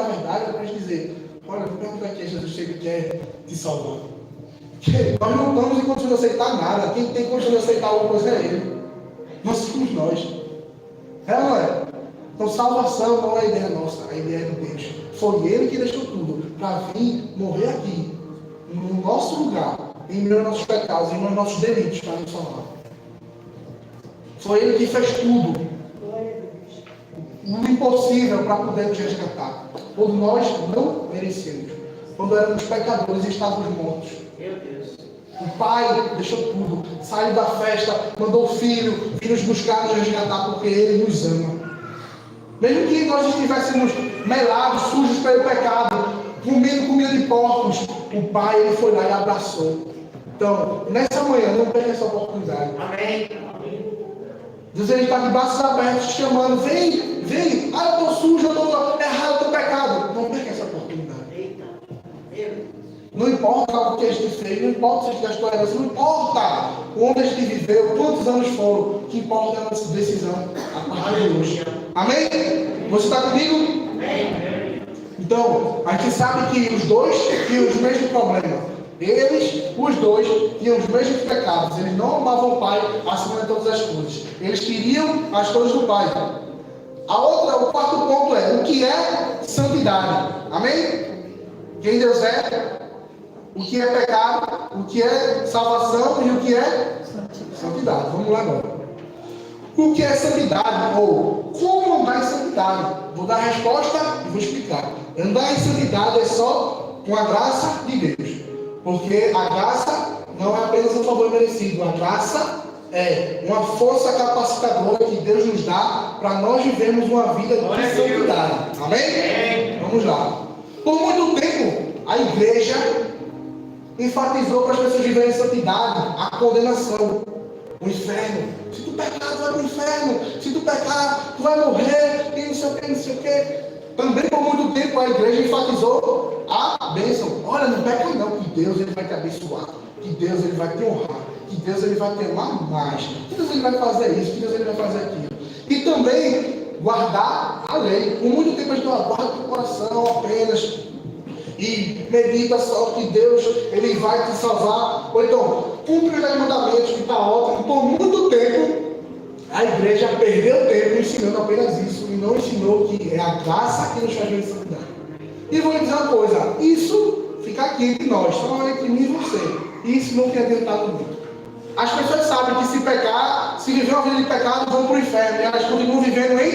é para gente dizer, olha, vou perguntar aqui a Jesus se Ele quer te salvar. Porque nós não estamos em condição de aceitar nada. Quem tem condição de aceitar alguma coisa é Ele. Nós somos nós. É ou não é? Então salvação não é a ideia nossa, a ideia é de Deus. Foi Ele que deixou tudo para vir morrer aqui, no nosso lugar, em meio aos nossos pecados, em meio aos nossos delitos para nos salvar. Foi Ele que fez tudo, o impossível para poder nos resgatar. Quando nós não merecíamos, quando éramos pecadores e estávamos mortos. Meu Deus. O Pai deixou tudo, saiu da festa, mandou o Filho vir nos buscar, nos resgatar, porque Ele nos ama. Mesmo que nós estivéssemos melados, sujos pelo pecado, comendo comida de porcos, o Pai, Ele foi lá e abraçou. Então, nessa manhã, não perca essa oportunidade. Amém. Deus, Ele está de braços abertos, te chamando. Vem, vem. Ah, eu estou sujo, eu estou errado, eu estou pecado. Não perca essa oportunidade. Eita. Meu Deus. Não importa o que a gente fez, não importa se a gente gastou a herança, não importa onde a gente viveu, quantos anos foram, o que importa é a nossa decisão a partir de hoje. Amém? Você está comigo? Amém. Então, a gente sabe que os dois tinham os mesmos problemas. Eles, os dois, tinham os mesmos pecados. Eles não amavam o Pai acima de todas as coisas. Eles queriam as coisas do Pai. O quarto ponto é, o que é santidade? Amém? Quem Deus é? O que é pecado, o que é salvação e o que é santidade. Vamos lá agora. O que é santidade? Ou como andar em santidade? Vou dar a resposta e vou explicar. Andar em santidade é só com a graça de Deus. Porque a graça não é apenas um favor merecido. A graça é uma força capacitadora que Deus nos dá para nós vivermos uma vida de santidade. Amém? Vamos lá. Por muito tempo, a igreja enfatizou para as pessoas viverem em santidade a condenação, o inferno. Se tu pecar, tu vai para o inferno. Se tu pecar, tu vai morrer. E não sei o que, não sei o que. Também por muito tempo a igreja enfatizou a bênção. Olha, não peca não, que Deus ele vai te abençoar. Que Deus ele vai te honrar. Que Deus ele vai te amar mais. Que Deus ele vai fazer isso. Que Deus ele vai fazer aquilo. E também guardar a lei. Por muito tempo a gente guarda o teu coração apenas. E medita só que Deus ele vai te salvar. Ou então, cumpre os mandamentos que está ótimo. Por muito tempo, a igreja perdeu tempo ensinando apenas isso. E não ensinou que é a graça que nos faz ver santidade. E vou lhe dizer uma coisa. Isso fica aqui entre nós. Só entre mim e você. Isso não tem adiantado muito. As pessoas sabem que se pecar, se viver uma vida de pecado, vão para o inferno. E elas continuam vivendo em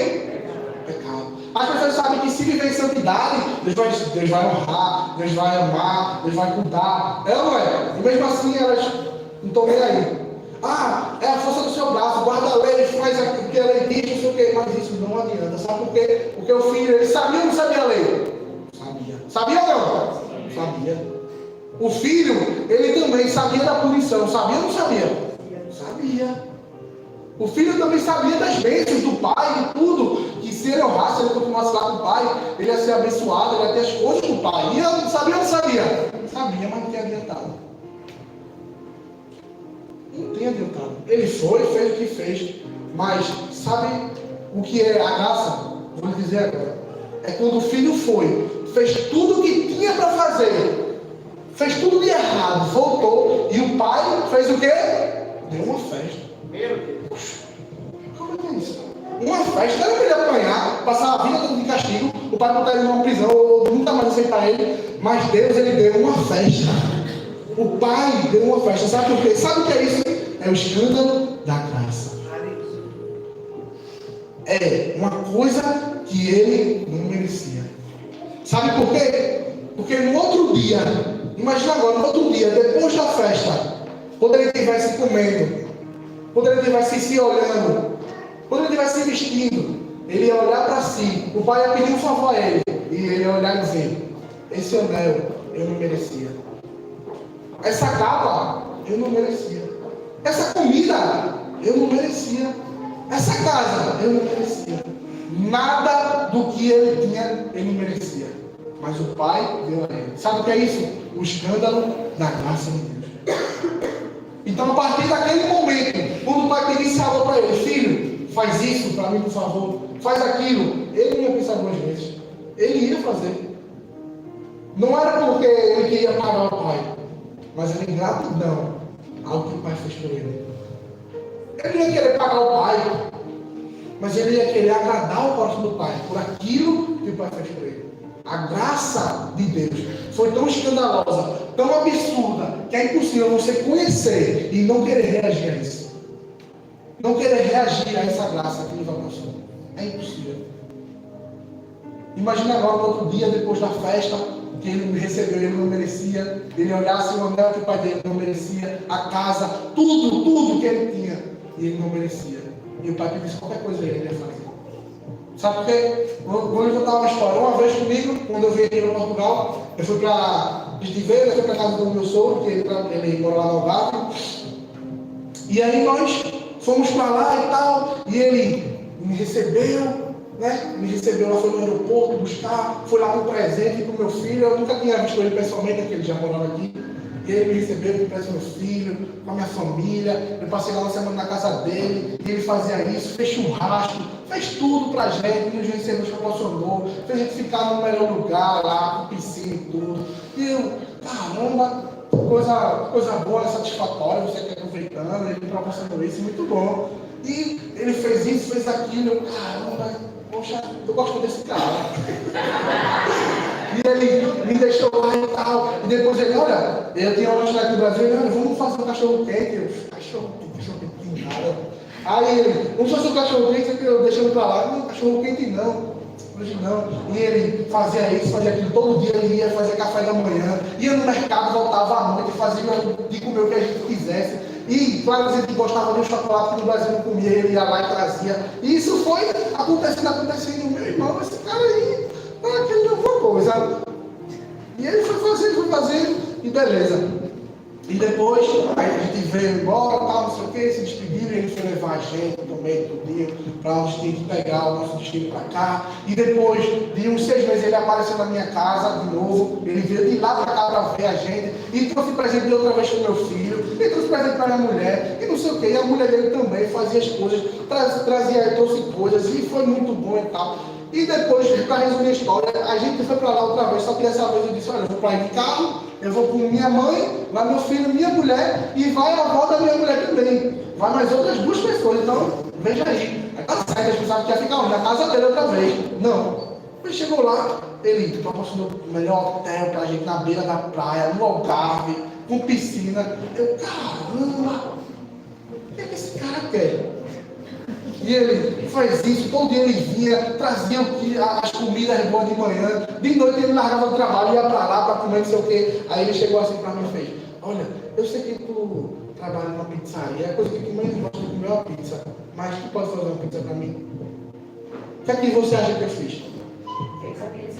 pecado. As pessoas sabem que se viver em santidade, Deus vai honrar, Deus vai amar, Deus vai cuidar. É ou não é? E mesmo assim elas não estão nem aí. Ah, é a força do seu braço, guarda a lei, faz o que a lei diz, não sei o quê. Mas isso não adianta. Sabe por quê? Porque o filho, ele sabia ou não sabia a lei? Sabia. Sabia ou não? Sabia. O filho, ele também sabia da punição. Sabia ou não sabia? Sabia. O filho também sabia das bênçãos do pai, de tudo. Que se ele honrasse, ele continuasse lá com o pai, ele ia ser abençoado, ele ia ter as coisas do pai. E ele sabia ou não sabia? Sabia, mas não tinha adiantado. Não tem adiantado. Ele foi, fez o que fez. Mas sabe o que é a graça? Vou lhe dizer agora. É quando o filho foi, fez tudo o que tinha para fazer, fez tudo de errado, voltou, e o pai fez o quê? Deu uma festa. Meu Deus. Como é que é isso? Uma festa, não era para ele apanhar, passar a vida toda de castigo, o pai botar ele numa prisão, ou nunca mais aceitar ele, mas Deus, ele deu uma festa. O pai deu uma festa, sabe por quê? Sabe o que é isso? É o escândalo da graça. É uma coisa que ele não merecia. Sabe por quê? Porque no outro dia, imagina agora, no outro dia, depois da festa, quando ele estivesse comendo, quando ele estivesse se olhando, quando ele estivesse se vestindo, ele ia olhar para si, o pai ia pedir um favor a ele, e ele ia olhar e dizer: esse anel eu não merecia, essa capa eu não merecia, essa comida eu não merecia, essa casa eu não merecia, nada do que ele tinha ele não merecia, mas o pai deu a ele. Sabe o que é isso? O escândalo da graça de Deus. Então, a partir daquele momento, quando o pai pedisse algo para ele: filho, faz isso para mim, por favor, faz aquilo, ele não ia pensar duas vezes, ele ia fazer. Não era porque ele queria pagar o pai, mas era em gratidão ao que o pai fez por ele. Ele não ia querer pagar o pai, mas ele ia querer agradar o coração do pai por aquilo que o pai fez por ele. A graça de Deus foi tão escandalosa, tão absurda, que é impossível você conhecer e não querer reagir a isso. Não querer reagir a essa graça que nos alcançou. É impossível. Imagina agora, no outro dia, depois da festa, que ele me recebeu e ele não merecia, ele olhasse o anel que o pai dele não merecia, a casa, tudo que ele tinha, e ele não merecia. E o pai pedisse qualquer coisa a ele ia fazer. Sabe por quê? Vou contar uma história. Uma vez comigo, quando eu vim aqui para Portugal, eu fui para Estiveira, eu fui para a casa do meu sogro, que ele mora lá no Algarve. E aí nós fomos para lá e tal, e ele me recebeu, né? Me recebeu lá, foi no aeroporto buscar, foi lá com um presente para o meu filho. Eu nunca tinha visto ele pessoalmente, porque ele já morava aqui. E ele me recebeu com o presente do meu filho, com a minha família. Eu passei lá uma semana na casa dele, e ele fazia isso, fez churrasco, fez tudo pra gente, nos recebeu, nos proporcionou, fez a gente ficar no melhor lugar lá, com piscina e tudo. E eu, caramba, coisa boa, satisfatória, você aqui aproveitando, ele me proporcionou isso, muito bom. E ele fez isso, fez aquilo, eu, caramba, poxa, eu gosto desse cara. E ele me deixou lá e tal. E depois ele, olha, eu tinha uma lanchonete no Brasil, ele, olha, vamos fazer um cachorro quente. Eu, cachorro quente, nada. Aí ele, vamos fazer um cachorro quente, eu deixando pra lá. Não, cachorro quente não. Hoje não. E ele fazia isso, fazia aquilo. Todo dia ele ia fazer café da manhã. Ia no mercado, voltava à noite, fazia de comer o que a gente quisesse. E, claro, a gente gostava de um chocolate que no Brasil não comia, ele ia lá e trazia. E isso foi acontecendo. Meu irmão, esse cara aí, aquele alguma coisa. E ele foi fazendo, e beleza. E depois, aí a gente veio embora, tal, não sei o que, se despediram, e ele foi levar a gente no meio do dia, para onde tinha que pegar o nosso destino para cá. E depois de uns 6 meses ele apareceu na minha casa de novo, ele veio de lá para cá para ver a gente, e trouxe presente de outra vez para o meu filho, e trouxe presente para a minha mulher, e não sei o que, e a mulher dele também fazia as coisas, trouxe coisas, e foi muito bom e tal. E depois, para resumir a história, a gente foi para lá outra vez, só que dessa vez eu disse, olha, eu vou para aí de carro, eu vou com minha mãe, vai meu filho, minha mulher, e vai a avó da minha mulher também. Vai mais outras 2 pessoas, então veja aí. Aí tá certo, eles pensavam que ia ficar na casa dele outra vez. Não. Ele chegou lá, ele proporcionou o melhor hotel pra gente na beira da praia, no Algarve, com piscina. Eu, caramba, o que é que esse cara quer? E ele faz isso, todo dia ele vinha, trazia as comidas boas de manhã, de noite ele largava do trabalho, ia para lá para comer não sei o quê. Aí ele chegou assim para mim e fez, olha, eu sei que tu trabalha numa pizzaria, a coisa que tu mais gosta de comer é uma pizza, mas tu pode fazer uma pizza para mim? O que é que você acha que eu fiz?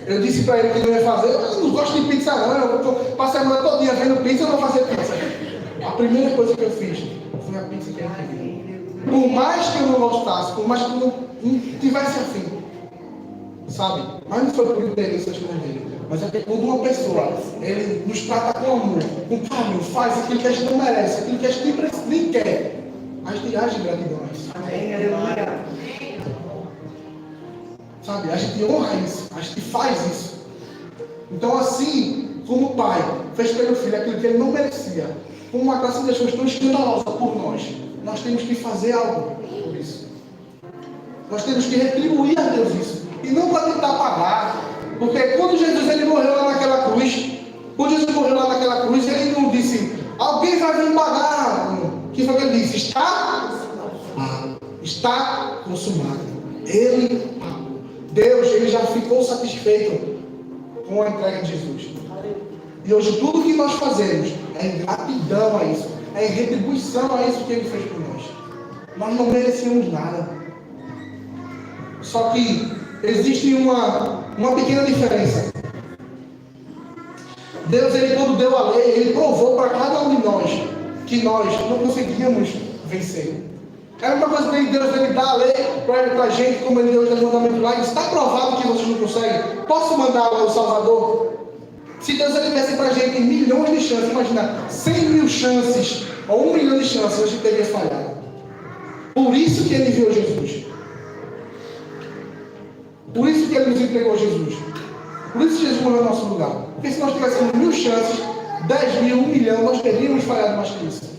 Eu disse para ele que não ia fazer, eu não gosto de pizza não, eu passei a semana todo dia vendo pizza, eu não vou fazer pizza. A primeira coisa que eu fiz foi a pizza que ele queria. Por mais que eu não gostasse, por mais que eu não tivesse afim, sabe? Mas não foi por interesse das coisas dele. Mas é quando uma pessoa, ele nos trata com amor, com carinho, faz aquilo que a gente não merece, aquilo que a gente nem quer, a gente age em gratidão a isso. Sabe? A gente honra isso, a gente faz isso. Então assim, como o pai fez pelo filho aquilo que ele não merecia, com uma graça de Deus tão escandalosa por nós temos que fazer algo por isso. Nós temos que retribuir a Deus isso. E não para tentar pagar. Porque quando Jesus ele morreu lá naquela cruz, ele não disse, alguém vai vir pagar. O que foi que ele disse? Está consumado. Ele pagou. Deus ele já ficou satisfeito com a entrega de Jesus. E hoje tudo que nós fazemos é em gratidão a isso. É em retribuição a isso que ele fez por nós. Nós não merecíamos nada. Só que existe uma pequena diferença. Deus, ele quando deu a lei, ele provou para cada um de nós que nós não conseguíamos vencer. É uma coisa que Deus ele dá a lei para a gente, como ele deu os mandamentos lá, e está provado que vocês não conseguem. Posso mandar o Salvador? Se Deus ele desse para a gente milhões de chances, imagina, 100 mil chances, ou 1 milhão de chances, a gente teria falhado. Por isso que ele enviou Jesus. Por isso que ele nos entregou Jesus. Por isso que Jesus morreu no nosso lugar. Porque se nós tivéssemos 1000 chances, 10 mil, 1 milhão, nós teríamos falhado mais que isso.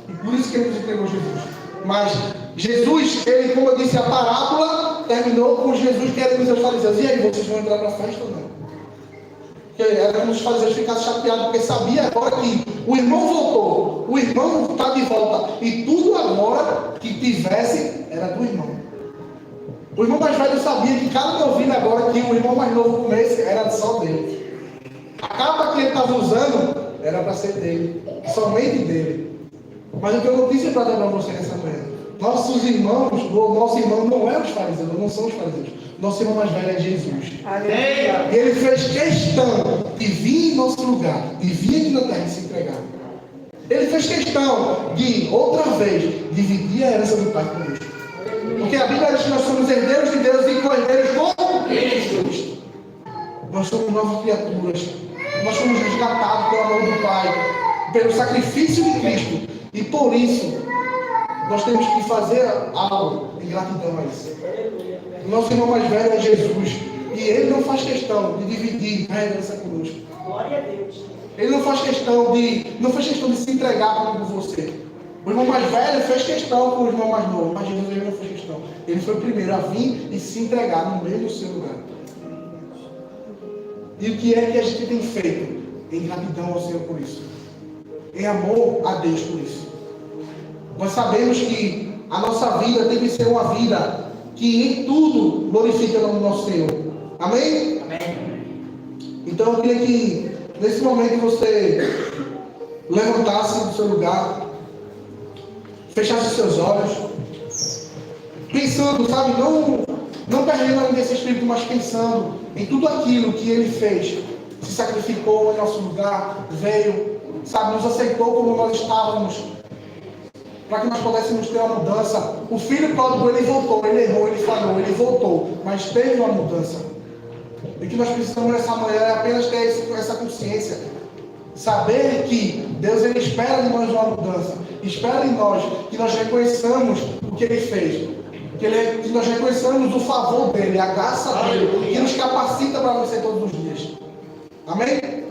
E por isso que ele nos entregou Jesus. Mas Jesus, ele, como eu disse, a parábola terminou com Jesus querendo dizer aos fariseus, e aí, vocês vão entrar para a festa ou não? Porque era como se os fariseus ficassem chateados, porque sabia agora que o irmão voltou, o irmão está de volta, e tudo agora que tivesse era do irmão. O irmão mais velho sabia que cada novilho agora que o irmão mais novo comesse era só dele. A capa que ele estava usando era para ser dele, somente dele. Mas eu tenho notícia para dar para você nessa manhã. Nossos irmãos, nosso irmão não é os fariseus, não são os fariseus. Nosso irmão mais velho é Jesus. Aleluia. E ele fez questão de vir em nosso lugar, de vir aqui na terra e se entregar. Ele fez questão de, outra vez, dividir a herança do Pai conosco. Porque a Bíblia diz que nós somos herdeiros de Deus e co-herdeiros com Cristo. Nós somos novas criaturas. Nós somos resgatados pelo amor do Pai, pelo sacrifício de Cristo. E por isso, nós temos que fazer algo em gratidão a isso. Nosso irmão mais velho é Jesus. E ele não faz questão de dividir a herança conosco. Glória a Deus. Ele não faz questão de se entregar por você. O irmão mais velho fez questão com o irmão mais novo, mas Jesus ele não fez questão. Ele foi o primeiro a vir e se entregar no meio do seu lugar. E o que é que a gente tem feito? Em gratidão ao Senhor por isso. Em amor a Deus por isso. Nós sabemos que a nossa vida tem que ser uma vida que em tudo glorifica o nome do nosso Senhor. Amém? Amém. Então eu queria que nesse momento você levantasse do seu lugar, fechasse os seus olhos, pensando, sabe, não perdendo ainda esse espírito, mas pensando em tudo aquilo que ele fez, se sacrificou em nosso lugar, veio, sabe, nos aceitou como nós estávamos, para que nós pudéssemos ter uma mudança. O filho pródigo, ele voltou, ele errou, ele falhou, ele voltou, mas teve uma mudança. E que nós precisamos nessa manhã é apenas ter essa consciência, saber que Deus ele espera de nós uma mudança, espera em nós que nós reconheçamos o que ele fez, que nós reconheçamos o favor dele, a graça dele, que nos capacita para vencer todos os dias. Amém?